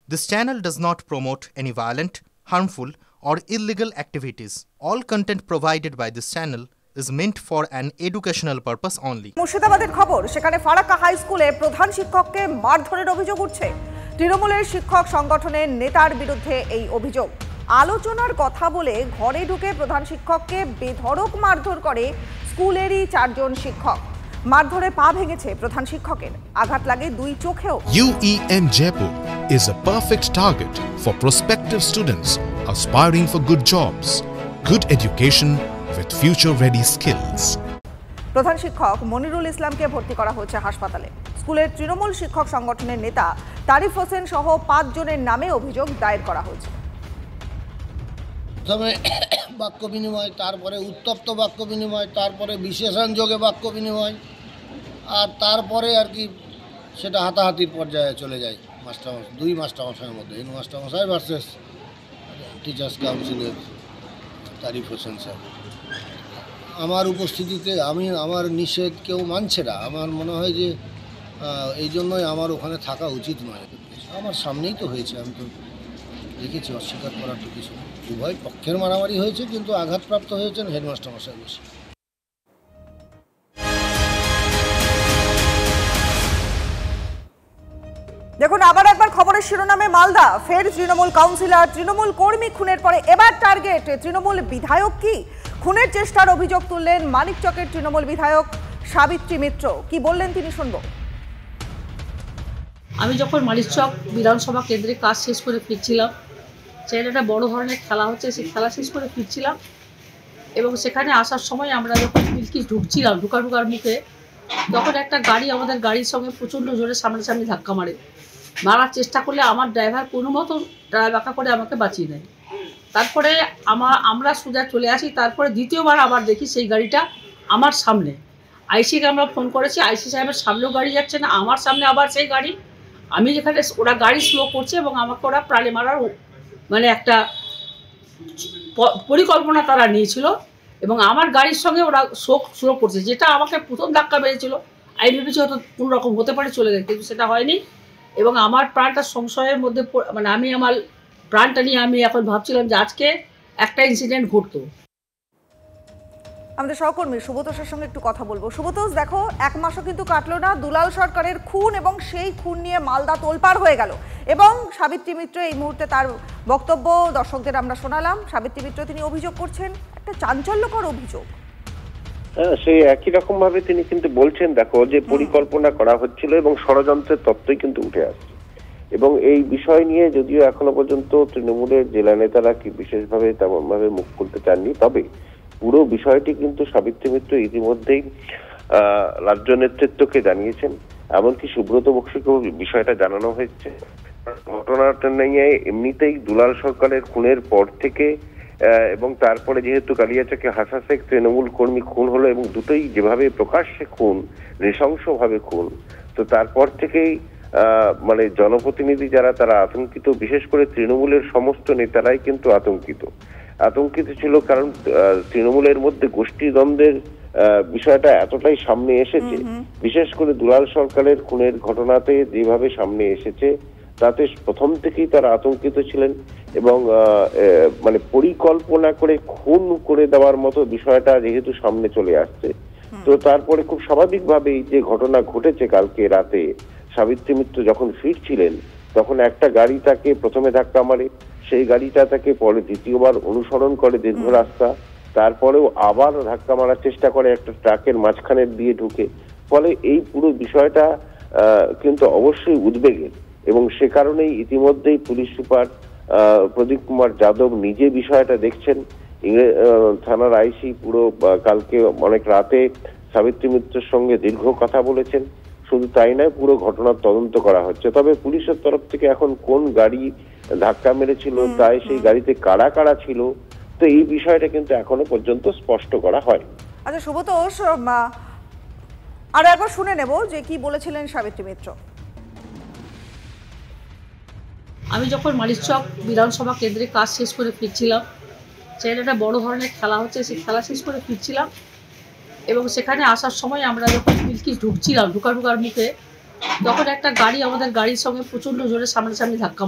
This channel does not promote any violent, harmful, or illegal activities. All content provided by this channel is meant for an educational purpose only. মুর্শিদাবাদের খবর, সেখানে Farakka high স্কুলে প্রধান শিক্ষককে মারধরের অভিযোগ উঠছে। তৃণমূলের শিক্ষক সংগঠনের নেতার বিরুদ্ধে এই অভিযোগ। আলোচনার কথা বলে ঘরে ঢুকে প্রধান শিক্ষককে বেধড়ক মারধর করে স্কুলেরই 4 জন শিক্ষক। মারধরে পা ভেঙেছে প্রধান শিক্ষকের, আঘাত লাগে 2 চোখেও। UEM Jaipur is a perfect target for prospective students aspiring for good jobs, good education with future-ready skills. প্রধান শিক্ষক মনিরুল ইসলামকে ভর্তি করা হয়েছে হাসপাতালে। স্কুলের তৃণমূল শিক্ষক সংগঠনের নেতা তারিফ হোসেন সহ 5 জনের নামে অভিযোগ দায়ের করা হয়েছে। প্রথমে বাক্য বিনিময়, তারপরে উত্তপ্ত বাক্য বিনিময়, তারপরে বিশেষণযোগে বাক্য বিনিময়, আর তারপরে আর কি সেটা হাতাহাতির পর্যায়ে চলে যায় দুই মাস্টারমশাইয়ের মধ্যে। হেড মাস্টারমশাই ভার্সেস টিচার্স কাউন্সিলের তারিফ হোসেন স্যার। আমার উপস্থিতিতে আমার নিষেধ কেউ মানছে না। আমার মনে হয় যে এই জন্যই আমার ওখানে থাকা উচিত নয়। আমার সামনেই তো হয়েছে, আমি তো দেখেছি, অস্বীকার করার তো কিছু। উভয় পক্ষের মারামারি হয়েছে, কিন্তু আঘাতপ্রাপ্ত হয়েছেন হেডমাস্টারমশাই বেশি। দেখুন আবার একবার খবরের শিরোনামে মালদা, ফের তৃণমূল কাউন্সিলর, তৃণমূল কর্মী খুনের পরে এবার টার্গেট তৃণমূল বিধায়ক। কি খুনের চেষ্টার অভিযোগ তুললেন মানিকচকের তৃণমূল বিধায়ক সাবিত্রী মিত্র। কি বললেন তিনি, শুনবো। আমি যখন মানিকচক বিধানসভা কেন্দ্রে কাজ শেষ করে ফিরছিলাম, সেখানে একটা বড় ধরনের খেলা হচ্ছে, সেই খেলা শেষ করে ফিরছিলাম এবং সেখানে আসার সময় আমরা যখন বিলকি ঢুকছিলাম, ঢুকার মুখে তখন একটা গাড়ি আমাদের গাড়ির সঙ্গে প্রচণ্ড জোরে সামনাসামনি ধাক্কা মারার চেষ্টা করলে আমার ড্রাইভার কোনো মতো ড্রাইভার করে আমাকে বাঁচিয়ে নেয়। তারপরে আমরা সোজা চলে আসি। তারপরে দ্বিতীয়বার আবার দেখি সেই গাড়িটা আমার সামনে। আইসিকে আমরা ফোন করেছি, আইসি সাহেবের সামনেও গাড়ি যাচ্ছে না, আমার সামনে আবার সেই গাড়ি। আমি যেখানে ওরা গাড়ি স্লো করছে এবং আমাকে ওরা প্রাণে মারার মানে একটা পরিকল্পনা তারা নিয়েছিল এবং আমার গাড়ির সঙ্গে ওরা স্লো করছে, যেটা আমাকে প্রথম ধাক্কা মেরেছিল। আমি ভেবেছি হয়তো কোনো রকম হতে পারে, চলে গেছে, কিন্তু সেটা হয়নি এবং আমার প্রাণটা সংশয়ের মধ্যে, মানে আমার প্রাণটা নিয়ে আমি এখন ভাবছিলাম যে আজকে একটা ইনসিডেন্ট ঘটতো। আমাদের সহকর্মী সুব্রতোষের সঙ্গে একটু কথা বলবো। সুব্রতোষ, দেখো 1 মাসও কিন্তু কাটলো না দুলাল সরকারের খুন, এবং সেই খুন নিয়ে মালদা তোলপাড় হয়ে গেল এবং সাবিত্রী মিত্র এই মুহূর্তে তার বক্তব্য দর্শকদের আমরা শোনালাম। সাবিত্রী মিত্র তিনি অভিযোগ করছেন, একটা চাঞ্চল্যকর অভিযোগ। সেই একই রকম ভাবে তিনি কিন্তু বলছেন, দেখো যে পরিকল্পনা করা হচ্ছিল এবং ষড়যন্ত্রের তত্ত্বই কিন্তু উঠে আসছে। এবং এই বিষয় নিয়ে যদিও এখনো পর্যন্ত তৃণমূলের জেলা নেতারা কি বিশেষভাবে তেমন ভাবে মুখ খুলতে চাননি, তবে পুরো বিষয়টি কিন্তু সাবিত্রী মিত্র ইতিমধ্যেই রাজ্য নেতৃত্বকে জানিয়েছেন। এমনকি সুব্রত বক্সীকেও বিষয়টা জানানো হয়েছে। ঘটনাটা নিয়ে এমনিতেই দুলাল সরকারের খুনের পর থেকে এবং তারপরে যেহেতু কালিয়াচকে হাসা শেখ তৃণমূল কর্মী খুন হলো এবং দুটোই যেভাবে প্রকাশ্যে খুন, নৃশংসভাবে খুন, তো তারপর থেকেই মানে জনপ্রতিনিধি যারা তারা আতঙ্কিত, বিশেষ করে তৃণমূলের সমস্ত নেতারাই কিন্তু আতঙ্কিত ছিল। কারণ তৃণমূলের মধ্যে গোষ্ঠী দ্বন্দ্বের বিষয়টা এতটাই সামনে এসেছে, বিশেষ করে দুলাল সরকারের খুনের ঘটনাতে যেভাবে সামনে এসেছে, তাতে প্রথম থেকেই তারা আতঙ্কিত ছিলেন এবং মানে পরিকল্পনা করে খুন করে দেওয়ার মতো বিষয়টা যেহেতু সামনে চলে আসছে, তো তারপরে খুব স্বাভাবিকভাবেই যে ঘটনা ঘটেছে কালকে রাতে, সাবিত্রী মিত্র যখন ফিরছিলেন তখন একটা গাড়ি তাকে প্রথমে ধাক্কা মারে, সেই গাড়িটা তাকে পরে দ্বিতীয়বার অনুসরণ করে দীর্ঘ রাস্তা, তারপরেও আবার ধাক্কা মারার চেষ্টা করে একটা ট্রাকের মাঝখানে দিয়ে ঢুকে। ফলে এই পুরো বিষয়টা কিন্তু অবশ্যই উদ্বেগের এবং সে কারণেই ইতিমধ্যেই পুলিশ সুপার প্রদীপ কুমার যাদব নিজে বিষয়টা দেখছেন। থানার আইসি পুরো কালকে অনেক রাতে সাবিত্রী মিত্রের সঙ্গে দীর্ঘ কথা বলেছেন। শুধু তাই নয়, পুরো ঘটনার তদন্ত করা হচ্ছে। তবে পুলিশের তরফ থেকে এখন কোন গাড়ি ধাক্কা মেরেছিল, তাই সেই গাড়িতে কারা কারা ছিল, তো এই বিষয়টা কিন্তু এখনো পর্যন্ত স্পষ্ট করা হয়। আচ্ছা সুব্রতোষ, আর একবার শুনে নেব যে কি বলেছিলেন সাবিত্রী মিত্র। আমি যখন মানিকচক বিধানসভা কেন্দ্রে কাজ শেষ করে ফিরছিলাম, সেখানে একটা বড় ধরনের খেলা হচ্ছে, সেই খেলা শেষ করে ফিরছিলাম এবং সেখানে আসার সময় আমরা যখন বিলকি ঢুকছিলাম, ঢুকার মুখে তখন একটা গাড়ি আমাদের গাড়ির সঙ্গে প্রচণ্ড জোরে সামনাসামনি ধাক্কা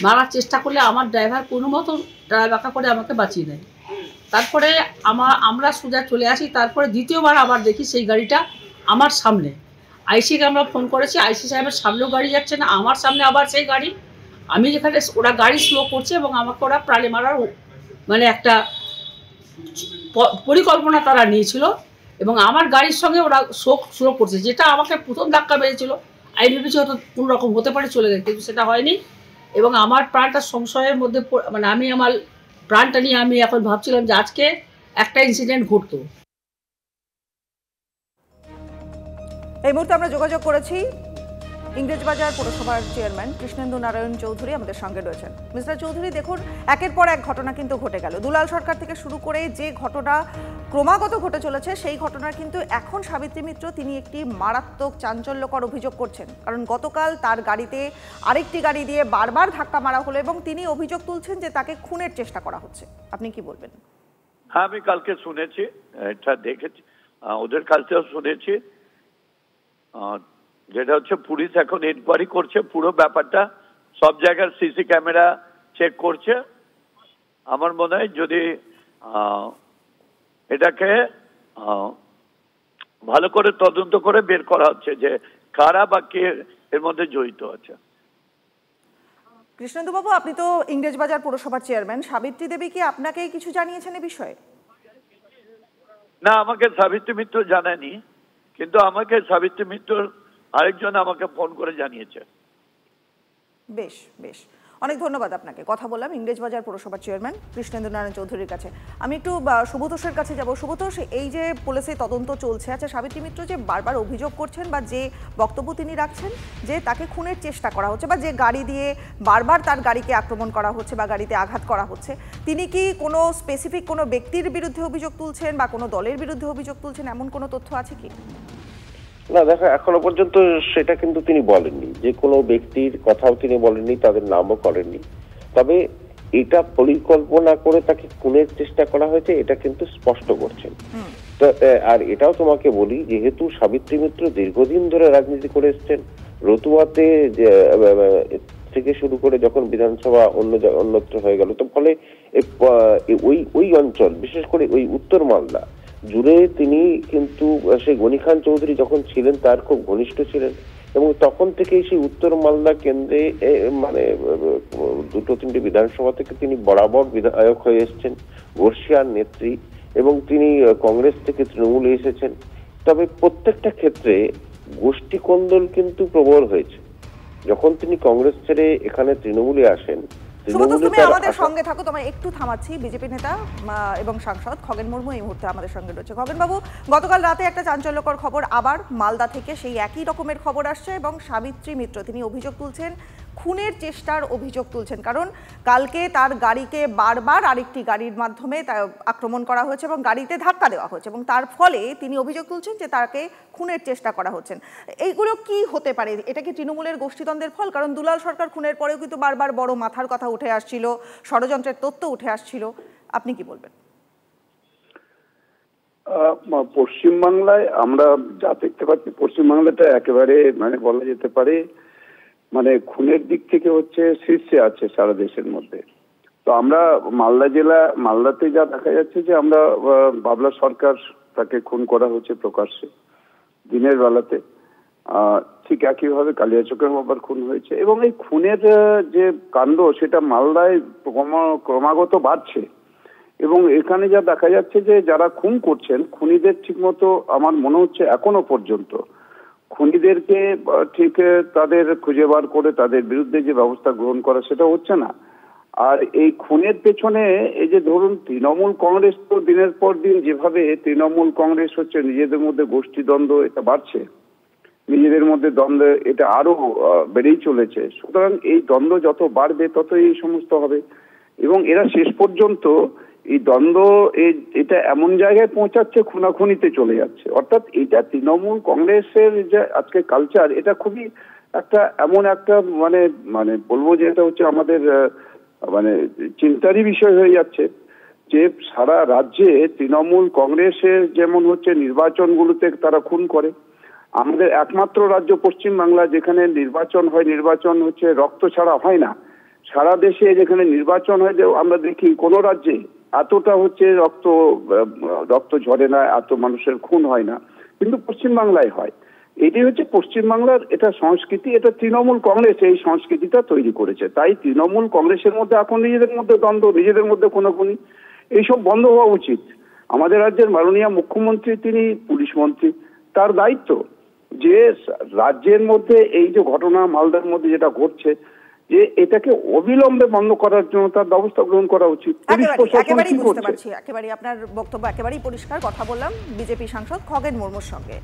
মারার চেষ্টা করলে আমার ড্রাইভার কোনো মতো বাঁকা করে আমাকে বাঁচিয়ে দেয়। তারপরে আমরা সোজা চলে আসি। তারপরে দ্বিতীয়বার আবার দেখি সেই গাড়িটা আমার সামনে। আইসিকে আমরা ফোন করেছি, আইসি সাহেবের সামনেও গাড়ি যাচ্ছে না, আমার সামনে আবার সেই গাড়ি। আমি যেখানে ওরা গাড়ি স্লো করছে এবং আমাকে ওরা প্রাণে মারার মানে একটা পরিকল্পনা তারা নিয়েছিল এবং আমার গাড়ির সঙ্গে ওরা স্লো করছে, যেটা আমাকে প্রথম ধাক্কা মেরেছিল। আমি ভেবেছি হয়তো কোনো রকম হতে পারে চলে গেছে, কিন্তু সেটা হয়নি এবং আমার প্রাণটা সংশয়ের মধ্যে মানে আমার প্রাণটা নিয়ে আমি এখন ভাবছিলাম যে আজকে একটা ইনসিডেন্ট ঘটতো। এই মুহূর্তে আমরা যোগাযোগ করেছি ইংরেজবাজার পৌরসভার চেয়ারম্যান কৃষ্ণেন্দু নারায়ণ চৌধুরী আমাদের সঙ্গে রয়েছেন। মিস্টার চৌধুরী, দেখুন একের পর এক ঘটনা কিন্তু ঘটে গেল। দুলাল সরকার থেকে শুরু করে যে ঘটনা ক্রমাগত ঘটে চলেছে, সেই ঘটনার কিন্তু এখন সাবিত্রী মিত্র তিনি একটি মারাত্মক চাঞ্চল্যকর অভিযোগ করছেন। কারণ গতকাল তার গাড়িতে আরেকটি গাড়ি দিয়ে বারবার ধাক্কা মারা হলো এবং তিনি অভিযোগ তুলছেন যে তাকে খুনের চেষ্টা করা হচ্ছে। আপনি কি বলবেন? হ্যাঁ, আমি কালকে শুনেছি, এটা দেখেছি, ওদের কাছেও শুনেছি। যেটা হচ্ছে পুলিশ এখন ইনকোয়ারি করছে পুরো ব্যাপারটা, সব জায়গার সিসি ক্যামেরা চেক করছে। আমার মনে হয় যদি এটাকে ভালো করে তদন্ত করে বের করা হচ্ছে যে কারা বা কে এর মধ্যে জড়িত আছে। কৃষ্ণেন্দু বাবু, আপনি তো ইংরেজবাজার পৌরসভার চেয়ারম্যান, সাবিত্রী দেবী কি আপনাকে কিছু জানিয়েছেন এই বিষয়ে? না, আমাকে সাবিত্রী মিত্র জানায়নি, কিন্তু আমাকে সাবিত্রী মিত্র আরেকজন আমাকে ফোন করে জানিয়েছে। বেশ বেশ, অনেক ধন্যবাদ আপনাকে। কথা বললাম ইংরেজবাজার পৌরসভার চেয়ারম্যান কৃষ্ণেন্দু নারায়ণ চৌধুরীর কাছে। আমি একটু সুব্রতোষের কাছে যাব। সুব্রতোষ, এই যে পুলিশের তদন্ত চলছে, আচ্ছা সাবিত্রী মিত্র যে বারবার অভিযোগ করছেন বা যে বক্তব্য তিনি রাখছেন যে তাকে খুনের চেষ্টা করা হচ্ছে বা যে গাড়ি দিয়ে বারবার তার গাড়িকে আক্রমণ করা হচ্ছে বা গাড়িতে আঘাত করা হচ্ছে, তিনি কি কোনো স্পেসিফিক কোনো ব্যক্তির বিরুদ্ধে অভিযোগ তুলছেন বা কোনো দলের বিরুদ্ধে অভিযোগ তুলছেন, এমন কোনো তথ্য আছে কি? না, দেখো এখনো পর্যন্ত সেটা কিন্তু তিনি বলেননি, যে কোনো ব্যক্তির কথাও তিনি বলেননি, তাদের নামও করেননি। তবে এটা পরিকল্পনা করে তাকে খুনের চেষ্টা করা হয়েছে এটা কিন্তু স্পষ্ট করছেন। আর এটাও তোমাকে বলি, যেহেতু সাবিত্রী মিত্র দীর্ঘদিন ধরে রাজনীতি করে এসছেন, রতুয়াতে থেকে শুরু করে যখন বিধানসভা অন্যত্র হয়ে গেল, তো ফলে ওই অঞ্চল, বিশেষ করে ওই উত্তর মালদা জুড়ে তিনি কিন্তু সেই গনি খান চৌধুরী যখন ছিলেন তার খুব ঘনিষ্ঠ ছিলেন এবং তখন থেকেই সেই উত্তর মালদা কেন্দ্রে মানে 2-3টি বিধানসভা থেকে তিনি বরাবর বিধায়ক হয়ে এসেছেন, বর্ষিয়ার নেত্রী, এবং তিনি কংগ্রেস থেকে তৃণমূলে এসেছেন। তবে প্রত্যেকটা ক্ষেত্রে গোষ্ঠী কোন্দল কিন্তু প্রবল হয়েছে। যখন তিনি কংগ্রেস ছেড়ে এখানে তৃণমূলে আসেন, তুমি আমাদের সঙ্গে থাকো, তোমায় একটু থামাচ্ছি। বিজেপি নেতা এবং সাংসদ খগেন মুর্মু এই মুহূর্তে আমাদের সঙ্গে রয়েছে। খগেন বাবু, গতকাল রাতে একটা চাঞ্চল্যকর খবর আবার মালদা থেকে সেই একই রকমের খবর আসছে এবং সাবিত্রী মিত্র তিনি অভিযোগ তুলছেন, খুনের চেষ্টার অভিযোগ তুলছেন। কারণ কালকে তার গাড়িকে বারবার আরেকটি গাড়ির মাধ্যমে আক্রমণ করা হয়েছে এবং গাড়িতে ধাক্কা দেওয়া হয়েছে এবং তার ফলে তিনি অভিযোগ তুলছেন যে তাকে খুনের চেষ্টা করা হচ্ছে। এইগুলো কি হতে পারে? এটা কি তৃণমূলের গোষ্ঠীদ্বন্দ্বের ফল? কারণ দুলাল সরকার খুনের পরেও কিন্তু বারবার বড় মাথার কথা উঠে আসছিল, ষড়যন্ত্রের তথ্য উঠে আসছিল। আপনি কি বলবেন? পশ্চিমবাংলায় আমরা যা দেখতে পাচ্ছি, পশ্চিমবাংলাটা একেবারে মানে বলা যেতে পারে মানে খুনের দিক থেকে হচ্ছে শীর্ষে আছে সারা দেশের মধ্যে। তো আমরা মালদাতে যা দেখা যাচ্ছে যে আমরা বাবলা সরকার তাকে খুন করা হচ্ছে প্রকাশ্যে দিনের বেলাতে, ঠিক একইভাবে কালিয়াচকের আবার খুন হয়েছে এবং এই খুনের যে কাণ্ড সেটা মালদায় ক্রমাগত বাড়ছে এবং এখানে যা দেখা যাচ্ছে যে যারা খুন করছেন খুনিদের ঠিকমতো আমার মনে হচ্ছে এখনো পর্যন্ত খুনিদেরকে ঠিক তাদের খুঁজে বার করে তাদের বিরুদ্ধে যে ব্যবস্থা গ্রহণ করা সেটা হচ্ছে না। আর এই খুনের পেছনে এই যে ধরুন তৃণমূল কংগ্রেস তো দিনের পর দিন যেভাবে তৃণমূল কংগ্রেস হচ্ছে নিজেদের মধ্যে গোষ্ঠী দ্বন্দ্ব এটা বাড়ছে, নিজেদের মধ্যে দ্বন্দ্ব এটা আরো বেড়েই চলেছে। সুতরাং এই দ্বন্দ্ব যত বাড়বে তত এই সমস্ত হবে এবং এরা শেষ পর্যন্ত এই দ্বন্দ্ব এটা এমন জায়গায় পৌঁছাচ্ছে খুনাখুনিতে চলে যাচ্ছে। অর্থাৎ এটা তৃণমূল কংগ্রেসের যে আজকে কালচার এটা খুবই একটা এমন একটা মানে মানে বলবো যে এটা হচ্ছে আমাদের মানে চিন্তারই বিষয় হয়ে যাচ্ছে যে সারা রাজ্যে তৃণমূল কংগ্রেসের যেমন হচ্ছে নির্বাচনগুলোতে তারা খুন করে, আমাদের একমাত্র রাজ্য পশ্চিমবাংলা যেখানে নির্বাচন হয়, নির্বাচন হচ্ছে রক্ত ছাড়া হয় না। সারা দেশে যেখানে নির্বাচন হয় আমরা দেখি কোনো রাজ্যে এতটা হচ্ছে রক্ত ঝরে না, এত মানুষের খুন হয় না, কিন্তু পশ্চিমবাংলায় হয়। এটি হচ্ছে পশ্চিমবাংলার এটা সংস্কৃতি, এটা তৃণমূল কংগ্রেস এই সংস্কৃতিটা তৈরি করেছে। তাই তৃণমূল কংগ্রেসের মধ্যে এখন নিজেদের মধ্যে দ্বন্দ্ব, নিজেদের মধ্যে খুনোখুনি, এইসব বন্ধ হওয়া উচিত। আমাদের রাজ্যের মাননীয় মুখ্যমন্ত্রী, তিনি পুলিশ মন্ত্রী, তার দায়িত্ব যে রাজ্যের মধ্যে এই যে ঘটনা মালদার মধ্যে যেটা ঘটছে, যে এটাকে অবিলম্বে বন্ধ করার জন্য তার ব্যবস্থা গ্রহণ করা উচিত। একেবারেই বুঝতে পারছি, একেবারেই আপনার বক্তব্য একেবারেই পরিষ্কার। কথা বললাম বিজেপি সাংসদ খগেন মুর্মুর সঙ্গে।